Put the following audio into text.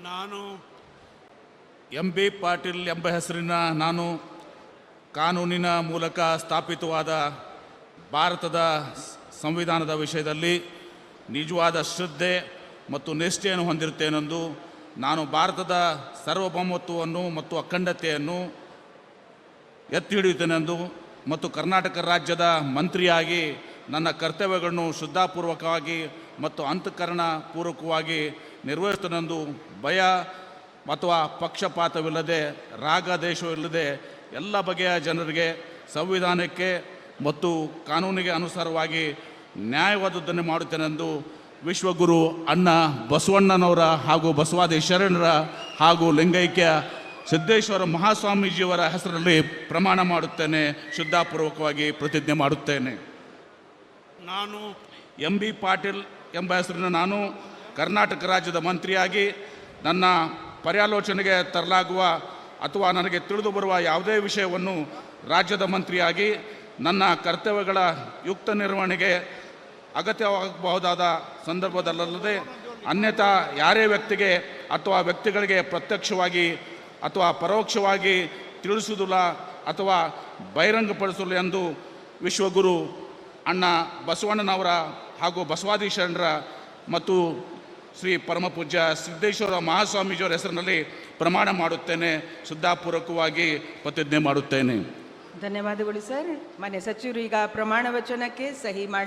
ನಾನು MB ಪಾಟೀಲ್ ಎಂಬ ಹೆಸರಿನ ನಾನು ಕಾನೂನಿನ ಮೂಲಕ ಸ್ಥಾಪಿತವಾದ ಭಾರತದ ಸಂವಿಧಾನದ ವಿಷಯದಲ್ಲಿ ನಿಜವಾದ ಶ್ರದ್ಧೆ ಮತ್ತು ನಿಷ್ಠೆಯನ್ನು ಹೊಂದಿರುತ್ತೇನೆಂದು ನಾನು ಭಾರತದ ಸಾರ್ವಭೌಮತ್ವವನ್ನು ಮತ್ತು ಅಖಂಡತೆಯನ್ನು ಎತ್ತಿ ಹಿಡಿಯುತ್ತೇನೆಂದು ಮತ್ತು ಕರ್ನಾಟಕ ರಾಜ್ಯದ ಮಂತ್ರಿಯಾಗಿ ನನ್ನ ಕರ್ತವ್ಯಗಳನ್ನು ಶ್ರದ್ಧಾಪೂರ್ವಕವಾಗಿ ಮತ್ತು ಅಂತಃಕರಣ ಪೂರ್ವಕವಾಗಿ ನಿರ್ವಹಿಸುತ್ತೇನೆಂದು ಭಯ ಅಥವಾ ಪಕ್ಷಪಾತವಿಲ್ಲದೆ ರಾಗದೇಶವಿಲ್ಲದೆ ಎಲ್ಲ ಬಗೆಯ ಜನರಿಗೆ ಸಂವಿಧಾನಕ್ಕೆ ಮತ್ತು ಕಾನೂನಿಗೆ ಅನುಸಾರವಾಗಿ ನ್ಯಾಯವಾದದ್ದನ್ನು ಮಾಡುತ್ತೇನೆಂದು ವಿಶ್ವಗುರು ಅಣ್ಣ ಬಸವಣ್ಣನವರ ಹಾಗೂ ಬಸವಾದಿ ಶರಣರ ಹಾಗೂ ಲಿಂಗೈಕ್ಯ ಸಿದ್ದೇಶ್ವರ ಮಹಾಸ್ವಾಮೀಜಿಯವರ ಹೆಸರಲ್ಲಿ ಪ್ರಮಾಣ ಮಾಡುತ್ತೇನೆ, ಶ್ರದ್ಧಾಪೂರ್ವಕವಾಗಿ ಪ್ರತಿಜ್ಞೆ ಮಾಡುತ್ತೇನೆ. ನಾನು MB ಪಾಟೀಲ್ ಎಂಬ ಹೆಸರಿನ ನಾನು ಕರ್ನಾಟಕ ರಾಜ್ಯದ ಮಂತ್ರಿಯಾಗಿ ನನ್ನ ಪರ್ಯಾಲೋಚನೆಗೆ ತರಲಾಗುವ ಅಥವಾ ನನಗೆ ತಿಳಿದು ಬರುವ ಯಾವುದೇ ವಿಷಯವನ್ನು ರಾಜ್ಯದ ಮಂತ್ರಿಯಾಗಿ ನನ್ನ ಕರ್ತವ್ಯಗಳ ಯುಕ್ತ ನಿರ್ವಹಣೆಗೆ ಅಗತ್ಯವಾಗಬಹುದಾದ ಸಂದರ್ಭದಲ್ಲದೆ ಅನ್ಯಥಾ ಯಾರೇ ವ್ಯಕ್ತಿಗೆ ಅಥವಾ ವ್ಯಕ್ತಿಗಳಿಗೆ ಪ್ರತ್ಯಕ್ಷವಾಗಿ ಅಥವಾ ಪರೋಕ್ಷವಾಗಿ ತಿಳಿಸುವುದಿಲ್ಲ ಅಥವಾ ಬಹಿರಂಗಪಡಿಸಲು ಎಂದು ವಿಶ್ವಗುರು ಅಣ್ಣ ಬಸವಣ್ಣನವರ ಹಾಗೂ ಬಸವಾದಿ ಶರಣರ ಮತ್ತು ಶ್ರೀ ಪರಮಪೂಜ್ಯ ಸಿದ್ದೇಶ್ವರ ಮಹಾಸ್ವಾಮೀಜಿಯವರ ಹೆಸರಿನಲ್ಲಿ ಪ್ರಮಾಣ ಮಾಡುತ್ತೇನೆ, ಶ್ರದ್ಧಾಪೂರ್ವಕವಾಗಿ ಪ್ರತಿಜ್ಞೆ ಮಾಡುತ್ತೇನೆ. ಧನ್ಯವಾದಗಳು ಸರ್. ಮಾನ್ಯ ಸಚಿವರು ಈಗ ಪ್ರಮಾಣ ವಚನಕ್ಕೆ ಸಹಿ ಮಾಡಲಿ.